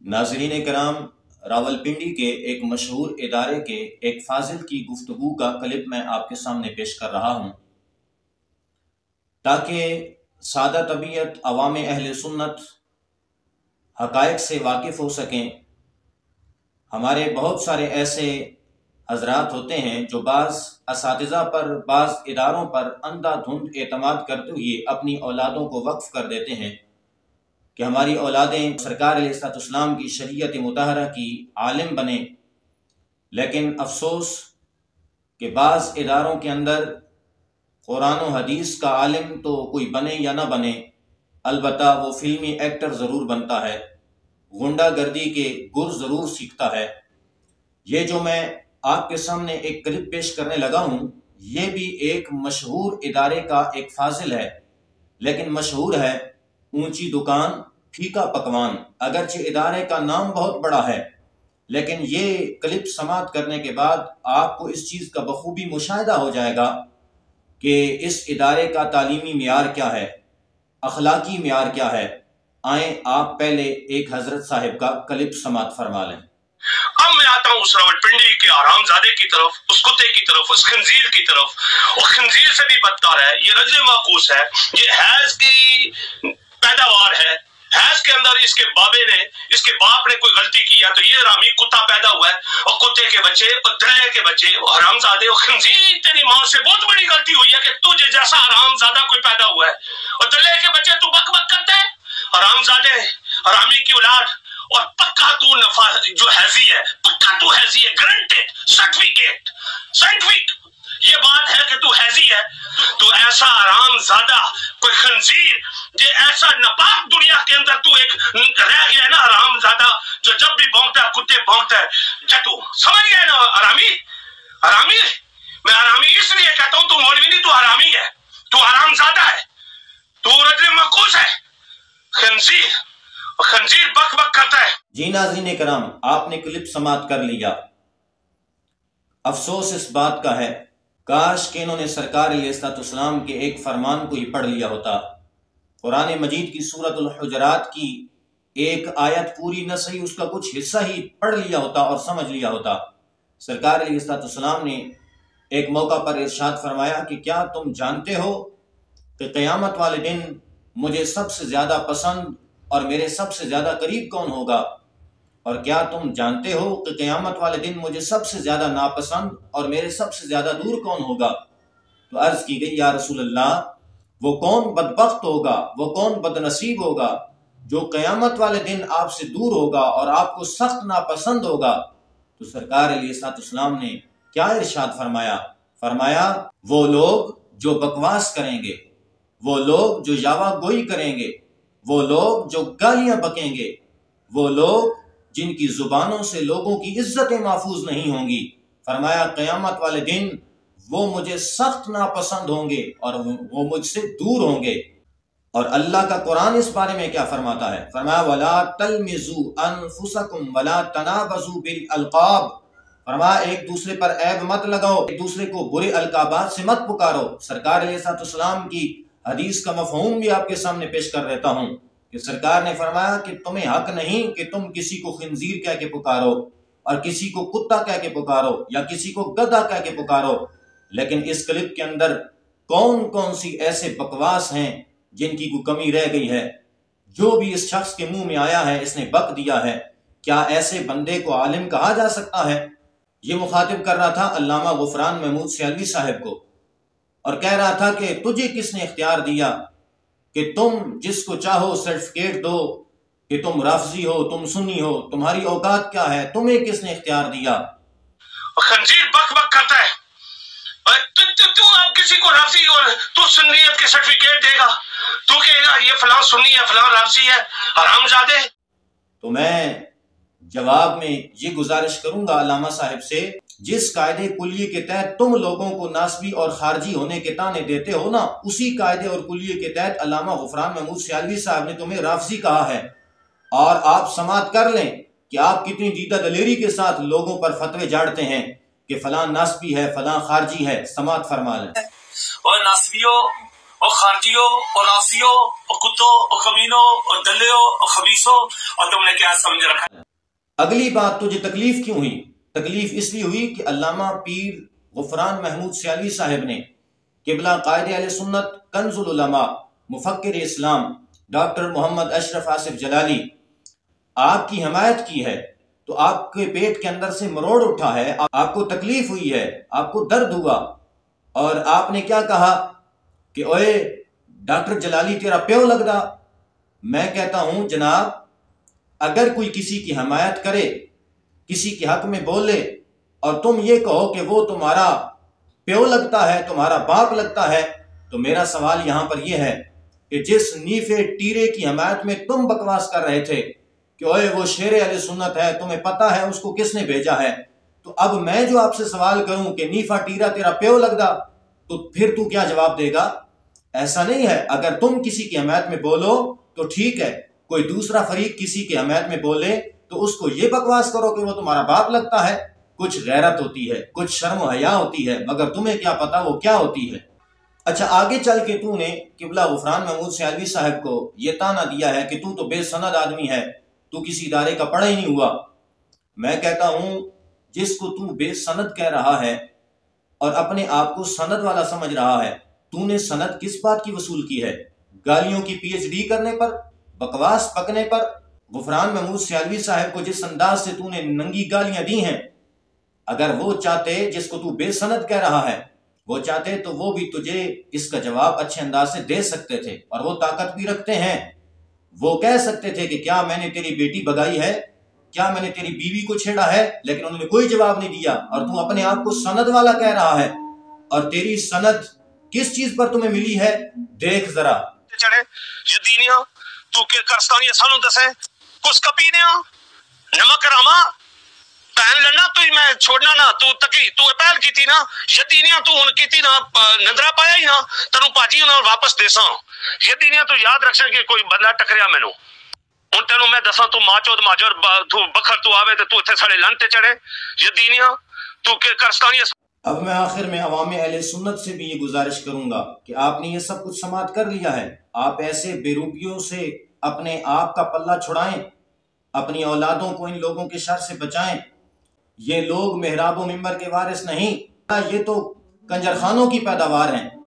ناظرین کرام، راولپنڈی کے ایک مشہور ادارے کے ایک فاضل کی گفتگو کا کلپ میں آپ کے سامنے پیش کر رہا ہوں تاکہ سادہ طبیعت عوام اہل سنت حقائق سے واقف ہو سکیں۔ ہمارے بہت سارے ایسے حضرات ہوتے ہیں جو بعض اساتذہ پر، بعض اداروں پر اندھا دھند اعتماد کرتے ہوئے اپنی اولادوں کو وقف کر دیتے ہیں کہ ہماری اولادیں سرکار علیہ السلام کی شریعت مطہرہ کی عالم بنیں، لیکن افسوس کہ بعض اداروں کے اندر قرآن و حدیث کا عالم تو کوئی بنے یا نہ بنے، البتہ وہ فلمی ایکٹر ضرور بنتا ہے، غنڈہ گردی کے گر ضرور سیکھتا ہے۔ یہ جو میں آپ کے سامنے ایک کلپ پیش کرنے لگا ہوں، یہ بھی ایک مشہور ادارے کا ایک فاضل ہے، لیکن مشہور ہے اونچی دکان پھیکا پکوان۔ اگرچہ ادارے کا نام بہت بڑا ہے، لیکن یہ کلپ سماعت کرنے کے بعد آپ کو اس چیز کا بخوبی مشاہدہ ہو جائے گا کہ اس ادارے کا تعلیمی معیار کیا ہے، اخلاقی معیار کیا ہے۔ آئیں آپ پہلے ایک حضرت صاحب کا کلپ سماعت فرما لیں۔ اب میں آتا ہوں اس راولپنڈی کے آرام زادے کی طرف، اس کتے کی طرف، اس خنزیر کی طرف۔ اور خنزیر سے بھی بدتر ہے، یہ رجل معکوس ہے، یہ حیض کی پیداوار ہے۔ حیض کے اندر اس کے باپ نے کوئی غلطی کیا تو یہ رامی کتا پیدا ہوا ہے، اور کتے کے بچے اور دلے کے بچے اور حرام زادے اور خنزیر، تیری ماں سے بہت بڑی غلطی ہوئی ہے کہ تجھے جیسا حرام زادہ کوئی پیدا ہوا ہے، اور دلے کے بچے تو بک بک کرتا ہے، حرام زادے، حرامی کی اولاد، اور پکا تو جو حیضی ہے، پکا تو حیضی ہے، گرانٹیڈ سرٹیفکیٹ سائنٹیفک یہ بات ہے کہ تو حیضی ہے۔ تو ایسا حرام زادہ، کوئی خنزیر، یہ ایسا ناپاک دنیا کے اندر تو ایک رہ گیا ہے نا حرام زادہ، جو جب بھی بھونکتا ہے کتے بھونکتا ہے۔ جب تو سمجھ گیا نا حرامی، حرامی میں حرامی اس لیے کہتا ہوں، تو مولوی نہیں، تو حرامی ہے، تو حرام زادہ ہے، تو رجل معکوس ہے، خنزیر، خنزیر بک بک کرتا ہے۔ جی ناظرین کرام، آپ نے کلپ سماعت کر لیا۔ افسوس اس بات کا ہے، کاش کہ انہوں نے سرکار علیہ السلام کے ایک فرمان کو ہی پڑھ لیا ہوتا۔ قرآن مجید کی سورۃ الحجرات کی ایک آیت پوری نہ صحیح، اس کا کچھ حصہ ہی پڑھ لیا ہوتا اور سمجھ لیا ہوتا۔ سرکار علیہ السلام نے ایک موقع پر ارشاد فرمایا کہ کیا تم جانتے ہو کہ قیامت والے دن مجھے سب سے زیادہ پسند اور میرے سب سے زیادہ قریب کون ہوگا، اور کیا تم جانتے ہو کہ قیامت والے دن مجھے سب سے زیادہ ناپسند اور میرے سب سے زیادہ دور کون ہوگا؟ تو عرض کی گئی، یا رسول اللہ، وہ کون بدبخت ہوگا، وہ کون بدنصیب ہوگا جو قیامت والے دن آپ سے دور ہوگا اور آپ کو سخت ناپسند ہوگا؟ تو سرکار علیہ السلام نے کیا ارشاد فرمایا؟ فرمایا وہ لوگ جو بکواس کریں گے، وہ لوگ جو یاوہ گوئی کریں گے، وہ لوگ جو گالیاں بکیں گے، وہ لوگ جن کی زبانوں سے لوگوں کی عزتیں محفوظ نہیں ہوں گی۔ فرمایا قیامت والے دن وہ مجھے سخت ناپسند ہوں گے اور وہ مجھ سے دور ہوں گے۔ اور اللہ کا قرآن اس بارے میں کیا فرماتا ہے؟ فرمایا وَلَا تَلْمِزُوا أَنفُسَكُمْ وَلَا تَنَابَزُوا بِالْأَلْقَابِ، فرمایا ایک دوسرے پر عیب مت لگاؤ، ایک دوسرے کو برے القابات سے مت پکارو۔ سرکار علیہ السلام کی حدیث کا مفہوم بھی آپ کے سامنے پیش کر دیتا ہوں کہ سرکار نے فرمایا کہ تمہیں حق نہیں کہ تم کسی کو خنزیر کہہ کے پکارو اور کسی کو کتا کہہ کے پکارو یا کسی کو گدھا کہہ کے پکارو۔ لیکن اس کلپ کے اندر کون کون سی ایسے بکواس ہیں جن کی کوئی کمی رہ گئی ہے؟ جو بھی اس شخص کے منہ میں آیا ہے اس نے بک دیا ہے۔ کیا ایسے بندے کو عالم کہا جا سکتا ہے؟ یہ مخاطب کر رہا تھا علامہ غفران محمود سیالوی صاحب کو، اور کہہ رہا تھا کہ تجھے کس نے اختیار دیا کہ تم جس کو چاہو سرٹیفکیٹ دو کہ تم رافضی ہو، تم سنی ہو، تمہاری اوقات کیا ہے، تمہیں کس نے اختیار دیا؟ خنزیر بک بک کرتا ہے، تو اب کسی کو رافضی اور تو سنیت کے سرٹیفکیٹ دے گا، تو کہے گا یہ فلاں سنی ہے، فلاں رافضی ہے، حرام زادے۔ تو میں جواب میں یہ گزارش کروں گا علامہ صاحب سے، جس قاعدے کلیے کے تحت تم لوگوں کو ناسبی اور خارجی ہونے کے تانے دیتے ہو نا، اسی قاعدے اور کلیے کے تحت علامہ غفران محمود سیالوی صاحب نے تمہیں رافضی کہا ہے، اور آپ سماعت کر لیں کہ آپ کتنی دیدہ دلیری کے ساتھ لوگوں پر فتوے جاڑتے ہیں کہ فلاں ناسبی ہے، فلاں خارجی ہے۔ سماعت فرما لیں۔ اور ناسبیوں اور خارجیوں اور راسیوں اور کتوں اور کمینوں اور دلیوں اور خبیثوں، اور تم نے کیا سمجھ رکھا ہے؟ اگلی بات، تجھے تکلیف کیوں ہوئی؟ تکلیف اس لیے ہوئی کہ علامہ پیر غفران محمود سیالوی صاحب نے قبلہ قائد اہل سنت، کنز العلماء، مفکر اسلام ڈاکٹر محمد اشرف آصف جلالی آپ کی حمایت کی ہے، تو آپ کے پیٹ کے اندر سے مروڑ اٹھا ہے، آپ کو تکلیف ہوئی ہے، آپ کو درد ہوا، اور آپ نے کیا کہا کہ اوئے ڈاکٹر جلالی تیرا پیو لگدا۔ میں کہتا ہوں جناب، اگر کوئی کسی کی حمایت کرے، کسی کے حق میں بولے، اور تم یہ کہو کہ وہ تمہارا پیو لگتا ہے، تمہارا باپ لگتا ہے، تو میرا سوال یہاں پر یہ ہے کہ جس نیفے ٹیرے کی حمایت میں تم بکواس کر رہے تھے کہ اوئے وہ شیر اہل سنت ہے، تمہیں پتہ ہے اس کو کس نے بھیجا ہے، تو اب میں جو آپ سے سوال کروں کہ نیفا ٹیرا تیرا پیو لگدا، تو پھر تو کیا جواب دے گا؟ ایسا نہیں ہے، اگر تم کسی کی حمایت میں بولو تو ٹھیک ہے، کوئی دوسرا فریق کسی کی حمایت میں بولے تو اس کو یہ بکواس کرو کہ وہ تمہارا باپ لگتا ہے۔ کچھ غیرت ہوتی ہے، کچھ شرم و حیا ہوتی ہے، مگر تمہیں کیا پتا وہ کیا ہوتی ہے۔ اچھا، آگے چل کے تو نے قبلہ غفران محمود سیالوی صاحب کو یہ طعنہ دیا ہے کہ تو بے سند آدمی ہے، تو کسی ادارے کا پڑھا ہی نہیں ہوا۔ میں کہتا ہوں جس کو تو بے سند کہہ رہا ہے اور اپنے آپ کو سند والا سمجھ رہا ہے، تو نے سند کس بات کی وصول کی ہے؟ گالیوں کی پی ایچ ڈی کرنے پر، بکواس پکنے پر؟ غفران محمود سیالوی صاحب کو جس انداز سے تو نے ننگی گالیاں دی ہیں، اگر وہ چاہتے، جس کو تو بے سند کہہ رہا ہے، وہ چاہتے تو وہ بھی تجھے اس کا جواب اچھے انداز سے دے سکتے تھے، اور وہ طاقت بھی رکھتے ہیں۔ وہ کہہ سکتے تھے کہ کیا میں نے تیری بیٹی بگائی ہے، کیا میں نے تیری بیوی کو چھیڑا ہے، لیکن انہوں نے کوئی جواب نہیں دیا، اور تو اپنے آپ کو سند والا کہہ رہا ہے۔ اور تیری سند کس چیز پر تمہیں ملی ہے؟ دیکھ ذرا چڑھے یدینیاں تو کہ کرستانیاں سانوں دسیں کس کپینیاں نمک راما پہن لڑنا تو ہی میں چھوڑنا نہ تو تکی تو اپیل کی تھی نا یدینیاں تو ان کی تھی نا نندرا پایا ہی نا تنو پاجی انہوں واپس دے ساں یدینیاں تو یاد رکھیں کہ کوئی بندہ ٹکریا میں نو ان تینوں میں دساں تو ماچود ماجور تو بکھر تو آوے تو اتھے ساڑے لنتے چڑھے یدینیاں تو کہ کرستانیاں۔ اب میں آخر میں عوام اہل سنت سے بھی یہ گزارش کروں گا کہ آپ نے یہ سب کچھ سماعت کر لیا ہے، آپ ایسے بیروبیوں سے اپنے آپ کا پلہ چھڑائیں، اپنی اولادوں کو ان لوگوں کے شر سے بچائیں۔ یہ لوگ محراب و منبر کے وارث نہیں، یہ تو کنجر خانوں کی پیداوار ہیں۔